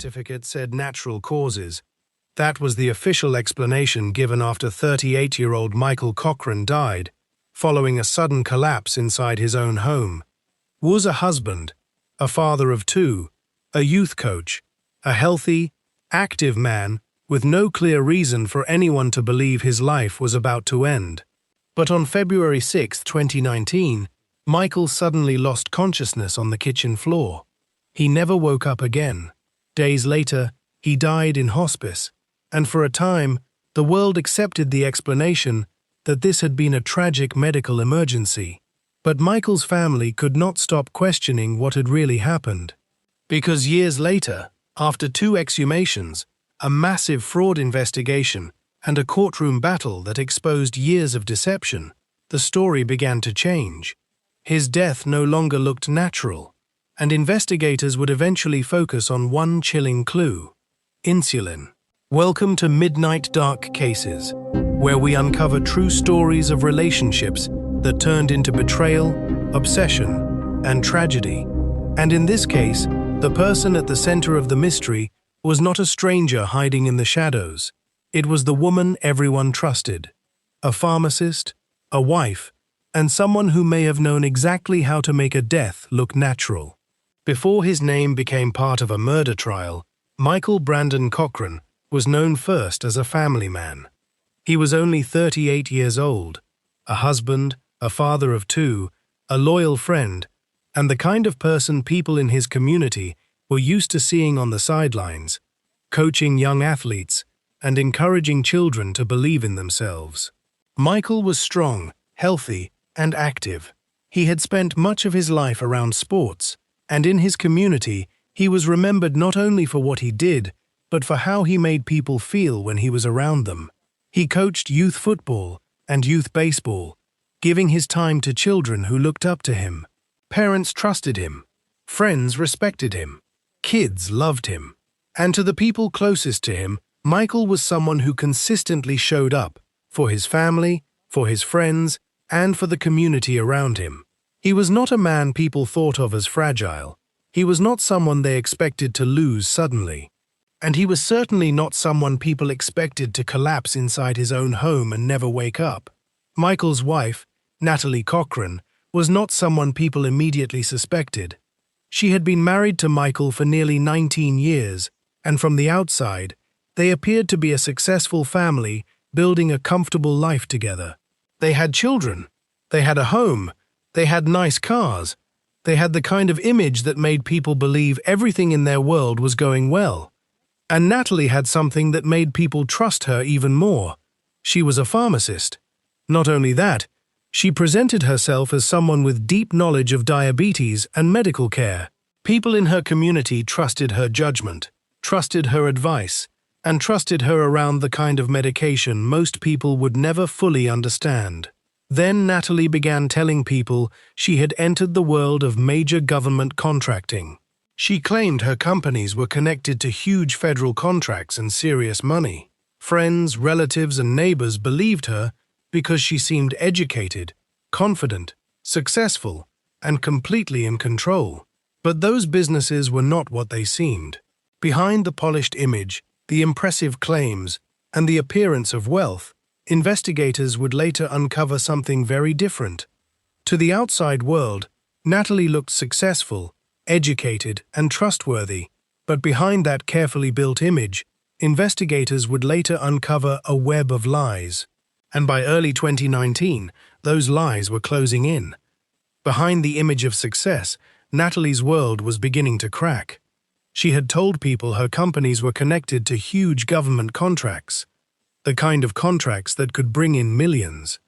certificate said natural causes. That was the official explanation given after 38-year-old Michael Cochran died, following a sudden collapse inside his own home. Was a husband, a father of two, a youth coach, a healthy, active man with no clear reason for anyone to believe his life was about to end. But on February 6, 2019, Michael suddenly lost consciousness on the kitchen floor. He never woke up again. Days later, he died in hospice, and for a time, the world accepted the explanation that this had been a tragic medical emergency. But Michael's family could not stop questioning what had really happened. Because years later, after 2 exhumations, a massive fraud investigation, and a courtroom battle that exposed years of deception, the story began to change. His death no longer looked natural, and investigators would eventually focus on one chilling clue: insulin. Welcome to Midnight Dark Cases, where we uncover true stories of relationships that turned into betrayal, obsession, and tragedy. And in this case, the person at the center of the mystery was not a stranger hiding in the shadows. It was the woman everyone trusted, a pharmacist, a wife, and someone who may have known exactly how to make a death look natural. Before his name became part of a murder trial, Michael Brandon Cochran was known first as a family man. He was only 38 years old, a husband, a father of 2, a loyal friend, and the kind of person people in his community were used to seeing on the sidelines, coaching young athletes and encouraging children to believe in themselves. Michael was strong, healthy, and active. He had spent much of his life around sports, and in his community, he was remembered not only for what he did, but for how he made people feel when he was around them. He coached youth football and youth baseball, giving his time to children who looked up to him. Parents trusted him. Friends respected him. Kids loved him. And to the people closest to him, Michael was someone who consistently showed up for his family, for his friends, and for the community around him. He was not a man people thought of as fragile. He was not someone they expected to lose suddenly. And he was certainly not someone people expected to collapse inside his own home and never wake up. Michael's wife, Natalie Cochran, was not someone people immediately suspected. She had been married to Michael for nearly 19 years, and from the outside, they appeared to be a successful family building a comfortable life together. They had children. They had a home. They had nice cars. They had the kind of image that made people believe everything in their world was going well. And Natalie had something that made people trust her even more. She was a pharmacist. Not only that, she presented herself as someone with deep knowledge of diabetes and medical care. People in her community trusted her judgment, trusted her advice, and trusted her around the kind of medication most people would never fully understand. Then Natalie began telling people she had entered the world of major government contracting. She claimed her companies were connected to huge federal contracts and serious money. Friends, relatives, and neighbors believed her because she seemed educated, confident, successful, and completely in control. But those businesses were not what they seemed. Behind the polished image, the impressive claims, and the appearance of wealth, investigators would later uncover something very different. To the outside world, Natalie looked successful, educated, and trustworthy, but behind that carefully built image, investigators would later uncover a web of lies. And by early 2019, those lies were closing in. Behind the image of success, Natalie's world was beginning to crack. She had told people her companies were connected to huge government contracts, the kind of contracts that could bring in millions.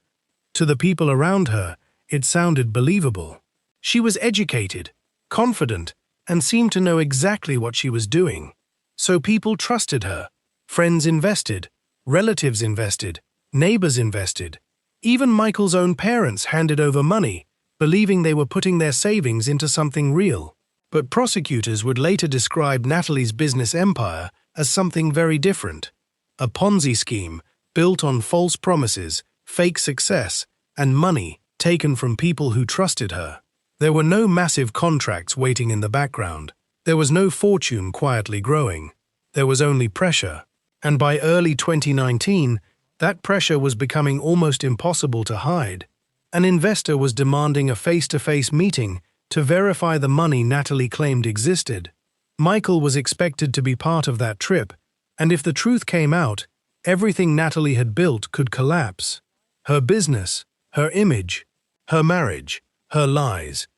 To the people around her, it sounded believable. She was educated, confident, and seemed to know exactly what she was doing. So people trusted her. Friends invested, relatives invested, neighbors invested. Even Michael's own parents handed over money, believing they were putting their savings into something real. But prosecutors would later describe Natalie's business empire as something very different. A Ponzi scheme built on false promises, fake success, and money taken from people who trusted her. There were no massive contracts waiting in the background. There was no fortune quietly growing. There was only pressure. And by early 2019, that pressure was becoming almost impossible to hide. An investor was demanding a face-to-face meeting to verify the money Natalie claimed existed. Michael was expected to be part of that trip, and if the truth came out, everything Natalie had built could collapse. Her business, her image, her marriage, her lies.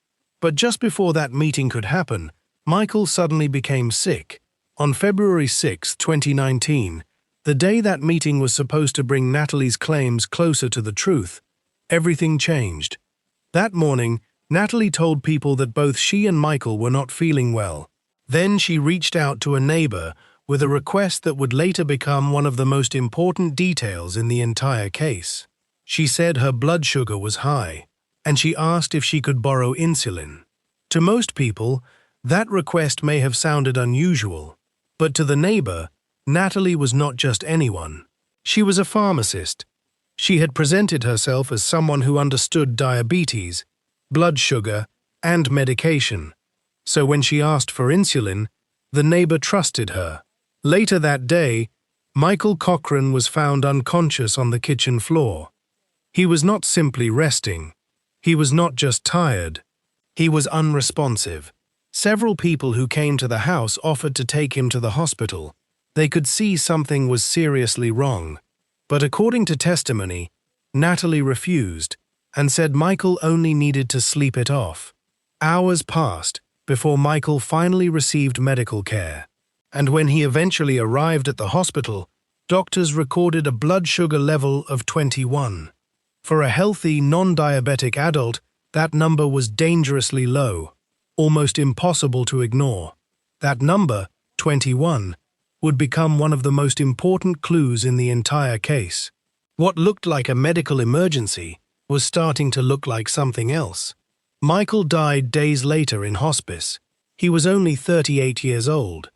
But just before that meeting could happen, Michael suddenly became sick. On February 6, 2019, the day that meeting was supposed to bring Natalie's claims closer to the truth, everything changed. That morning, Natalie told people that both she and Michael were not feeling well. Then she reached out to a neighbor with a request that would later become one of the most important details in the entire case. She said her blood sugar was high, and she asked if she could borrow insulin. To most people, that request may have sounded unusual, but to the neighbor, Natalie was not just anyone. She was a pharmacist. She had presented herself as someone who understood diabetes, blood sugar, and medication. So when she asked for insulin, the neighbor trusted her. Later that day, Michael Cochran was found unconscious on the kitchen floor. He was not simply resting. He was not just tired. He was unresponsive. Several people who came to the house offered to take him to the hospital. They could see something was seriously wrong. But according to testimony, Natalie refused and said Michael only needed to sleep it off. Hours passed before Michael finally received medical care. And when he eventually arrived at the hospital, doctors recorded a blood sugar level of 21. For a healthy, non-diabetic adult, that number was dangerously low, almost impossible to ignore. That number, 21, would become one of the most important clues in the entire case. What looked like a medical emergency was starting to look like something else. Michael died days later in hospice. He was only 38 years old.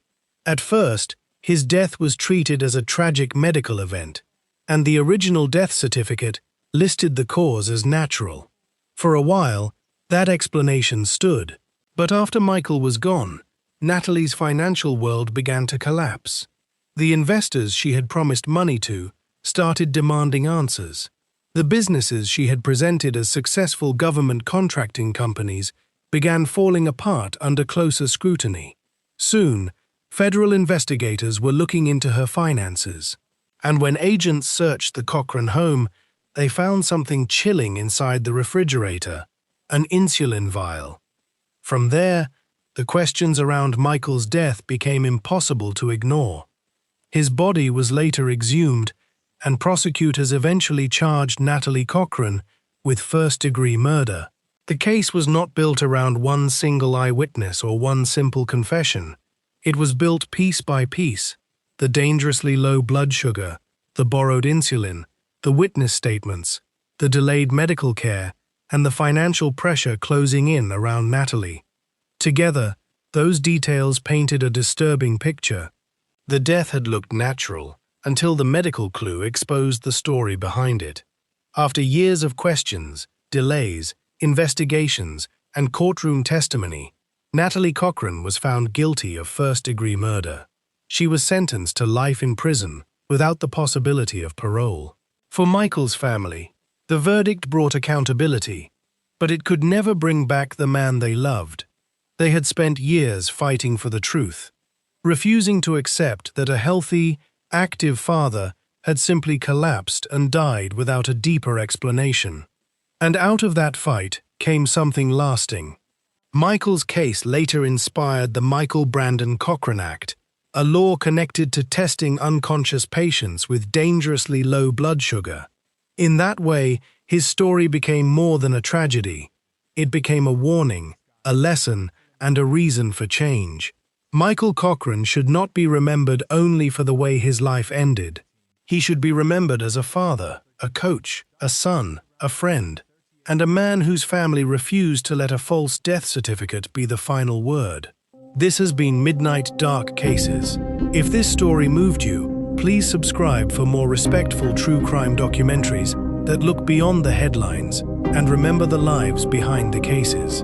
At first, his death was treated as a tragic medical event, and the original death certificate listed the cause as natural. For a while, that explanation stood. But after Michael was gone, Natalie's financial world began to collapse. The investors she had promised money to started demanding answers. The businesses she had presented as successful government contracting companies began falling apart under closer scrutiny. Soon, federal investigators were looking into her finances. And when agents searched the Cochran home, they found something chilling inside the refrigerator, an insulin vial. From there, the questions around Michael's death became impossible to ignore. His body was later exhumed, and prosecutors eventually charged Natalie Cochran with first-degree murder. The case was not built around one single eyewitness or one simple confession. It was built piece by piece: the dangerously low blood sugar, the borrowed insulin, the witness statements, the delayed medical care, and the financial pressure closing in around Natalie. Together, those details painted a disturbing picture. The death had looked natural until the medical clue exposed the story behind it. After years of questions, delays, investigations, and courtroom testimony, Natalie Cochran was found guilty of first-degree murder. She was sentenced to life in prison without the possibility of parole. For Michael's family, the verdict brought accountability, but it could never bring back the man they loved. They had spent years fighting for the truth, refusing to accept that a healthy, active father had simply collapsed and died without a deeper explanation. And out of that fight came something lasting. Michael's case later inspired the Michael Brandon Cochran Act, a law connected to testing unconscious patients with dangerously low blood sugar. In that way, his story became more than a tragedy. It became a warning, a lesson, and a reason for change. Michael Cochran should not be remembered only for the way his life ended. He should be remembered as a father, a coach, a son, a friend, and a man whose family refused to let a false death certificate be the final word. This has been Midnight Dark Cases. If this story moved you, please subscribe for more respectful true crime documentaries that look beyond the headlines and remember the lives behind the cases.